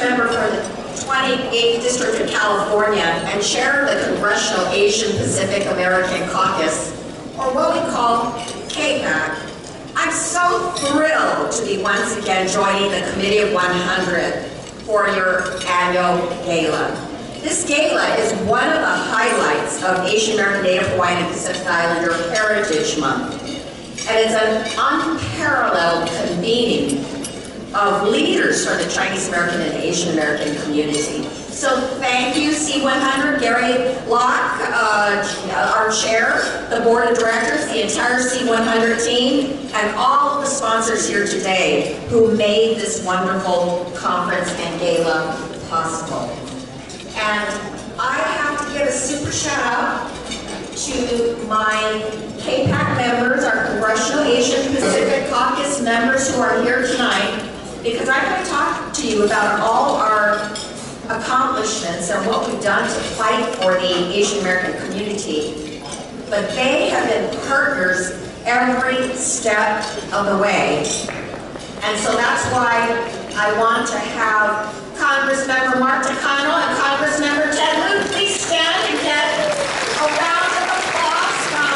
member for the 28th District of California and chair of the Congressional Asian Pacific American Caucus, or what we call KPAC, I'm so thrilled to be once again joining the Committee of 100 for your annual gala. This gala is one of the highlights of Asian American, Native Hawaiian, and Pacific Islander Heritage Month. And it's an unparalleled convening of leaders from the Chinese American and Asian American community. So thank you, C100, Gary Locke, our chair, the board of directors, the entire C100 team, and all of the sponsors here today who made this wonderful conference and gala possible. And I have to give a super shout out to my KPAC members, our Congressional Asian Pacific Caucus members who are here tonight, because I'm going to talk to you about all our accomplishments and what we've done to fight for the Asian American community. But they have been partners every step of the way. And so that's why I want to have Congressmember Mark Takano and Congressmember Ted Lieu please stand and get a round of applause from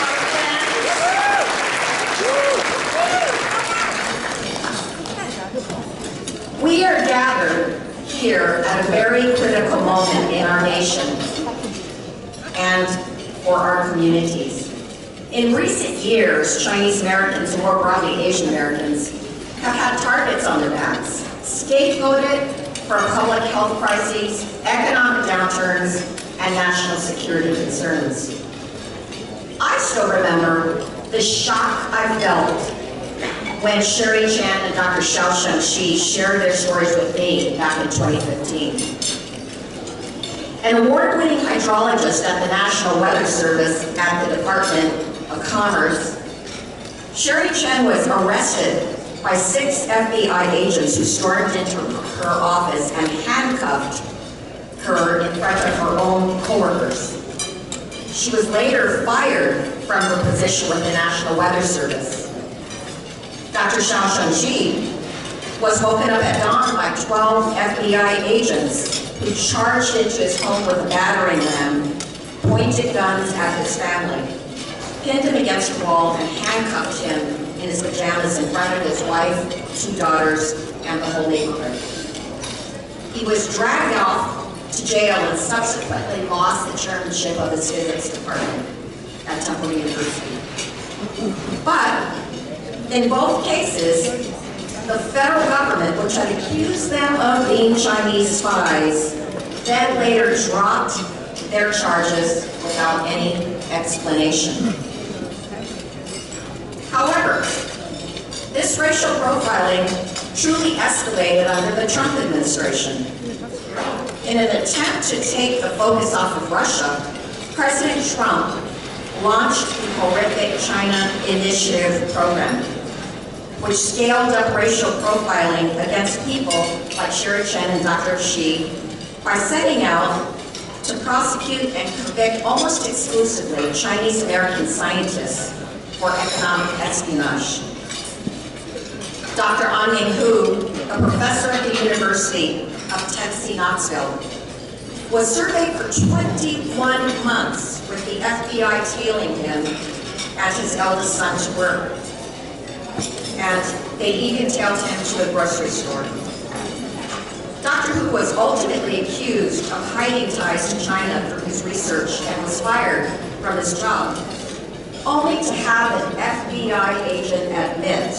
our friends. We are gathered here at a very critical moment in our nation and for our communities. In recent years, Chinese Americans, and more broadly Asian Americans, have had targets on their backs, scapegoated for public health crises, economic downturns, and national security concerns. I still remember the shock I felt when Sherry Chan and Dr. Xiao Shengxi shared their stories with me back in 2015. An award-winning hydrologist at the National Weather Service at the Department of Commerce, Sherry Chen was arrested by 6 FBI agents who stormed into her office and handcuffed her in front of her own coworkers. She was later fired from her position with the National Weather Service. Dr. Xiao Shengxi was woken up at dawn by 12 FBI agents who charged into his home with a battering ram, pointed guns at his family, pinned him against a wall, and handcuffed him in his pajamas in front of his wife, 2 daughters, and the whole neighborhood. He was dragged off to jail and subsequently lost the chairmanship of his physics department at Temple University. But in both cases, the federal government, which had accused them of being Chinese spies, then later dropped their charges without any explanation. However, this racial profiling truly escalated under the Trump administration. In an attempt to take the focus off of Russia, President Trump launched the horrific China Initiative program, which scaled up racial profiling against people like Sherry Chen and Dr. Xi by setting out to prosecute and convict almost exclusively Chinese American scientists for economic espionage. Dr. An-Ming Hu, a professor at the University of Tennessee, Knoxville, was surveyed for 21 months with the FBI tailing him and his eldest son to work. And they even tailed him to a grocery store. Dr. Hu was ultimately accused of hiding ties to China through his research and was fired from his job, only to have an FBI agent admit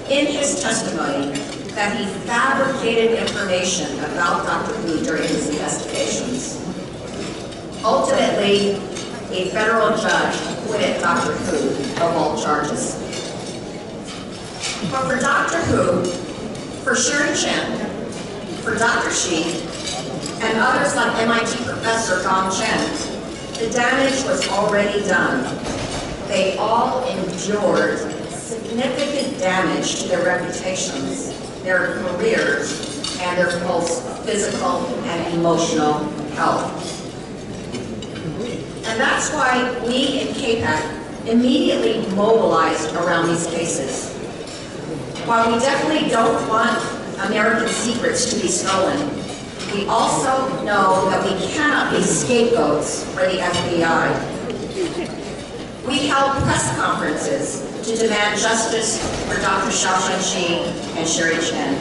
in his testimony that he fabricated information about Dr. Hu during his investigations. Ultimately, a federal judge acquitted Dr. Hu of all charges. But for Dr. Hu, for Sherry Chen, for Dr. Xi, and others like MIT professor Gong Chen, the damage was already done. They all endured significant damage to their reputations, their careers, and their both physical and emotional health. And that's why we in KPAC immediately mobilized around these cases. While we definitely don't want American secrets to be stolen, we also know that we cannot be scapegoats for the FBI. We held press conferences to demand justice for Dr. Xiao Zhenqi and Sherry Chen.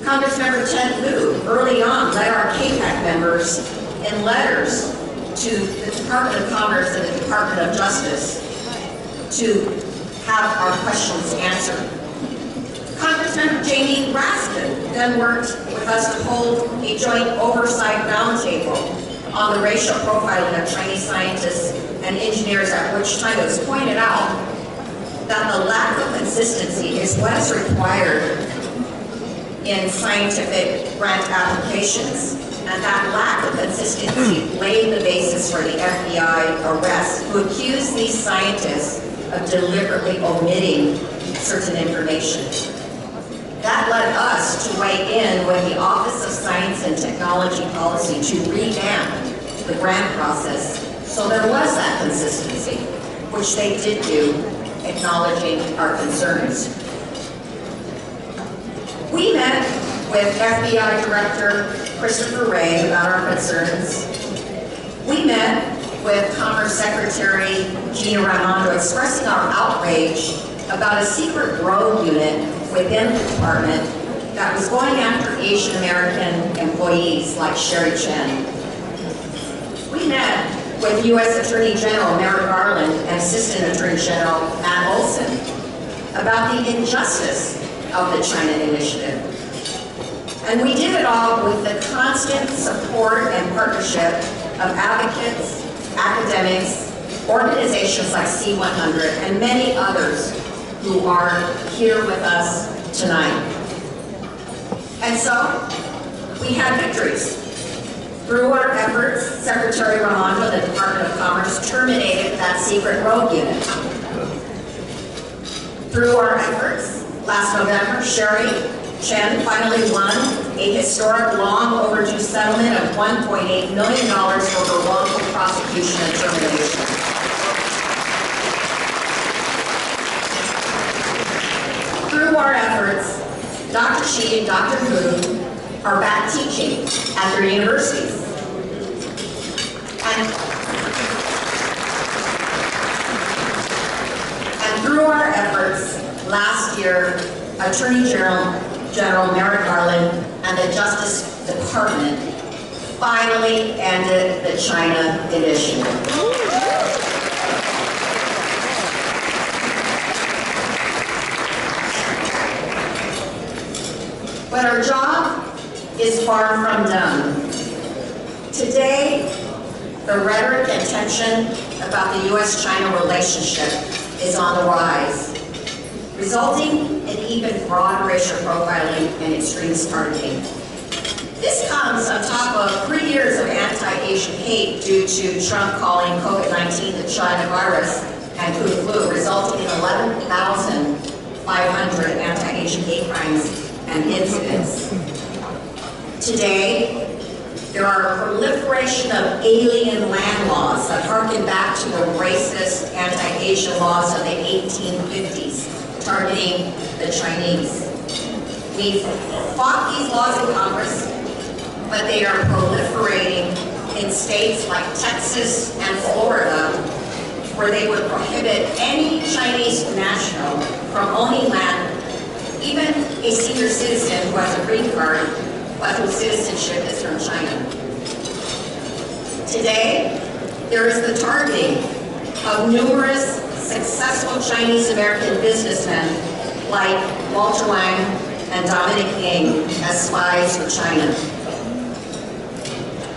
Congressmember Ted Lieu early on led our KPAC members in letters to the Department of Commerce and the Department of Justice to have our questions answered. Congressmember Jamie Raskin then worked with us to hold a joint oversight roundtable on the racial profiling of Chinese scientists and engineers, at which time it was pointed out that the lack of consistency is what is required in scientific grant applications, and that lack of consistency laid the basis for the FBI arrest, who accused these scientists of deliberately omitting certain information. That led us to weigh in with the Office of Science and Technology Policy to revamp the grant process, so there was that consistency, which they did do, acknowledging our concerns. We met with FBI Director Christopher Wray about our concerns. We met with Commerce Secretary Gina Raimondo expressing our outrage about a secret rogue unit within the department that was going after Asian American employees like Sherry Chen. We met with U.S. Attorney General Merrick Garland and Assistant Attorney General Matt Olson about the injustice of the China Initiative. And we did it all with the constant support and partnership of advocates, academics, organizations like C100, and many others who are here with us tonight. And so, we had victories. Through our efforts, Secretary Raimondo, the Department of Commerce, terminated that secret rogue unit. Through our efforts, last November, Sherry Chen finally won a historic, long overdue settlement of $1.8 million for her wrongful prosecution and termination. Through our efforts, Dr. Shi and Dr. Hu are back teaching at their universities. And through our efforts, last year, Attorney General Merrick Garland and the Justice Department finally ended the China Initiative. But our job is far from done. Today, the rhetoric and tension about the U.S.-China relationship is on the rise, resulting in even broader racial profiling and extremist targeting. This comes on top of 3 years of anti-Asian hate due to Trump calling COVID-19 the China virus and Kung Flu, resulting in 11,500 anti-Asian hate crimes and incidents. Today, there are a proliferation of alien land laws that harken back to the racist anti-Asian laws of the 1850s, targeting the Chinese. We've fought these laws in Congress, but they are proliferating in states like Texas and Florida, where they would prohibit any Chinese national from owning land, even a senior citizen who has a green card, but whose citizenship is from China. Today, there is the targeting of numerous successful Chinese-American businessmen like Walter Wang and Dominic Ng as spies for China.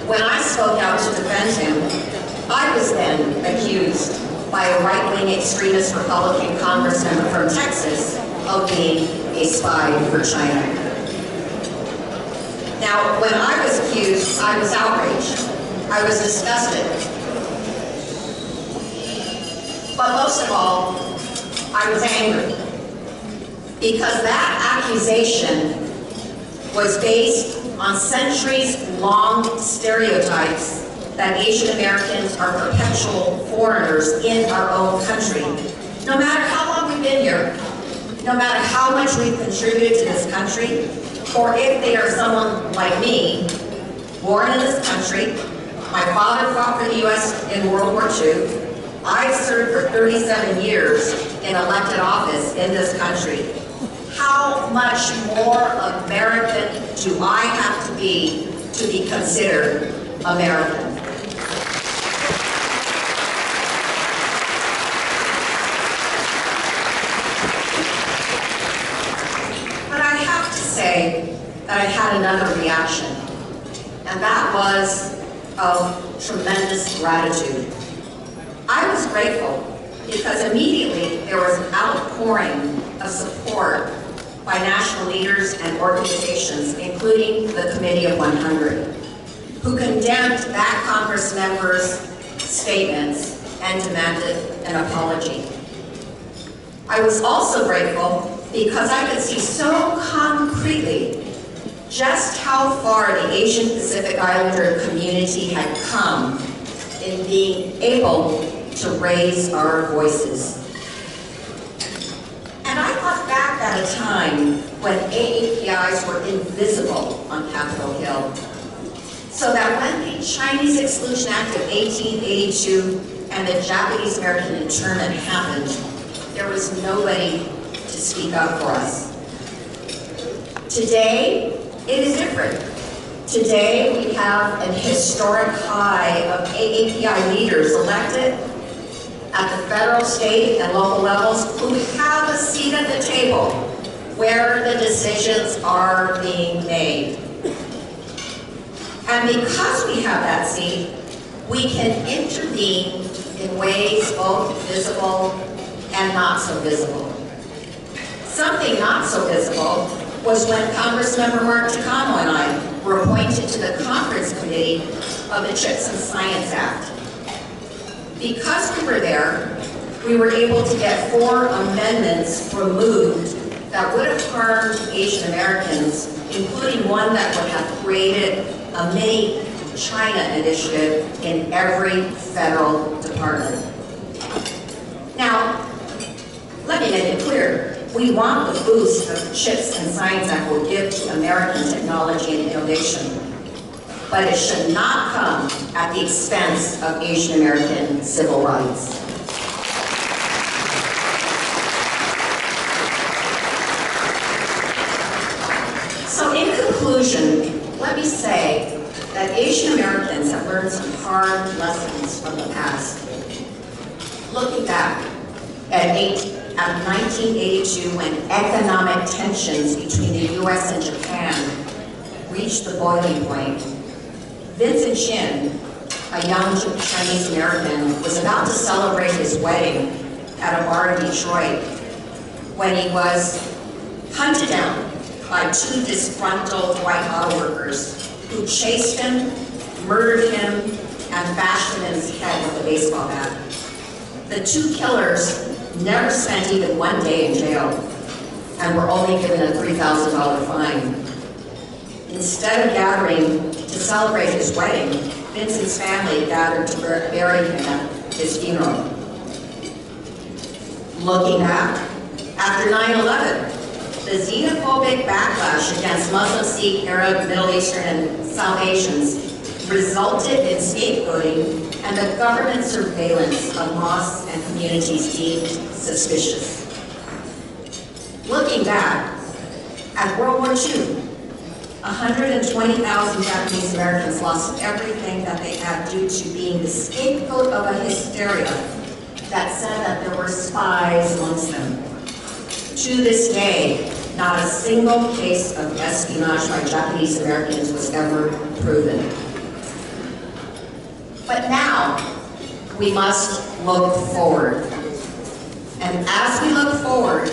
When I spoke out to defend him, I was then accused by a right-wing extremist Republican congressman from Texas of being a spy for China. Now, when I was accused, I was outraged. I was disgusted. But most of all, I was angry, because that accusation was based on centuries-long stereotypes that Asian Americans are perpetual foreigners in our own country. No matter how long we've been here, no matter how much we've contributed to this country, or if they are someone like me, born in this country, my father fought for the U.S. in World War II, I've served for 37 years in elected office in this country. How much more American do I have to be considered American? But I have to say that I had another reaction, and that was of tremendous gratitude. I was grateful because immediately there was an outpouring of support by national leaders and organizations, including the Committee of 100, who condemned that Congress member's statements and demanded an apology. I was also grateful because I could see so concretely just how far the Asian Pacific Islander community had come in being able to raise our voices. And I thought back at a time when AAPIs were invisible on Capitol Hill, so that when the Chinese Exclusion Act of 1882 and the Japanese American internment happened, there was nobody to speak up for us. Today, it is different. Today, we have an historic high of AAPI leaders elected at the federal, state, and local levels who have a seat at the table where the decisions are being made. And because we have that seat, we can intervene in ways both visible and not so visible. Something not so visible was when Congressmember Mark Takano and I were appointed to the Conference Committee of the CHIPS and Science Act. Because we were there, we were able to get 4 amendments removed that would have harmed Asian Americans, including one that would have created a mini China initiative in every federal department. Now, let me make it clear. We want the boost that the CHIPS and Science Act will give to American technology and innovation, but it should not come at the expense of Asian American civil rights. So in conclusion, let me say that Asian Americans have learned some hard lessons from the past. Looking back at 1982, when economic tensions between the U.S. and Japan reached the boiling point, Vincent Chin, a young Chinese American, was about to celebrate his wedding at a bar in Detroit when he was hunted down by 2 disgruntled white auto workers who chased him, murdered him, and bashed him in his head with a baseball bat. The 2 killers never spent even 1 day in jail and were only given a $3,000 fine. Instead of gathering to celebrate his wedding, Vincent's family gathered to bury him at his funeral. Looking back, after 9/11, the xenophobic backlash against Muslim, Sikh, Arab, Middle Eastern, and South Asians resulted in scapegoating and the government surveillance of mosques and communities deemed suspicious. Looking back, at World War II, 120,000 Japanese Americans lost everything that they had due to being the scapegoat of a hysteria that said that there were spies amongst them. To this day, not a single case of espionage by Japanese Americans was ever proven. But now, we must look forward. And as we look forward,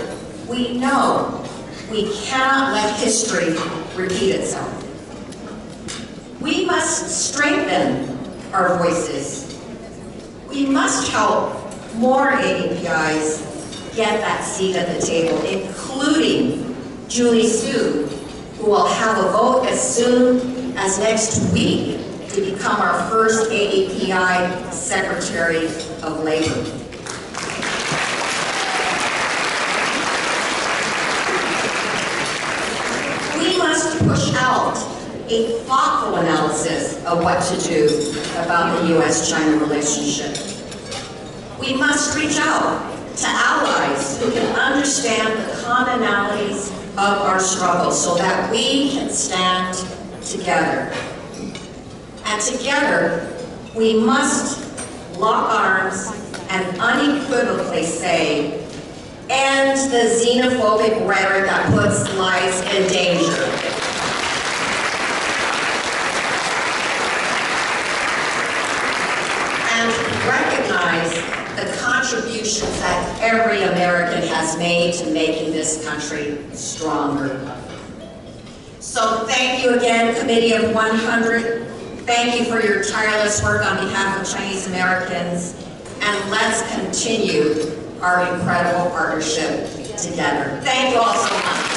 we know we cannot let history repeat itself. We must strengthen our voices. We must help more AAPIs get that seat at the table, including Judy Chu, who will have a vote as soon as next week to become our first AAPI Secretary of Labor. a thoughtful analysis of what to do about the U.S.-China relationship. We must reach out to allies who can understand the commonalities of our struggle so that we can stand together. And together, we must lock arms and unequivocally say, end the xenophobic rhetoric that puts lives in danger. And recognize the contributions that every American has made to making this country stronger. So thank you again, Committee of 100. Thank you for your tireless work on behalf of Chinese Americans, and let's continue our incredible partnership together. Thank you all so much.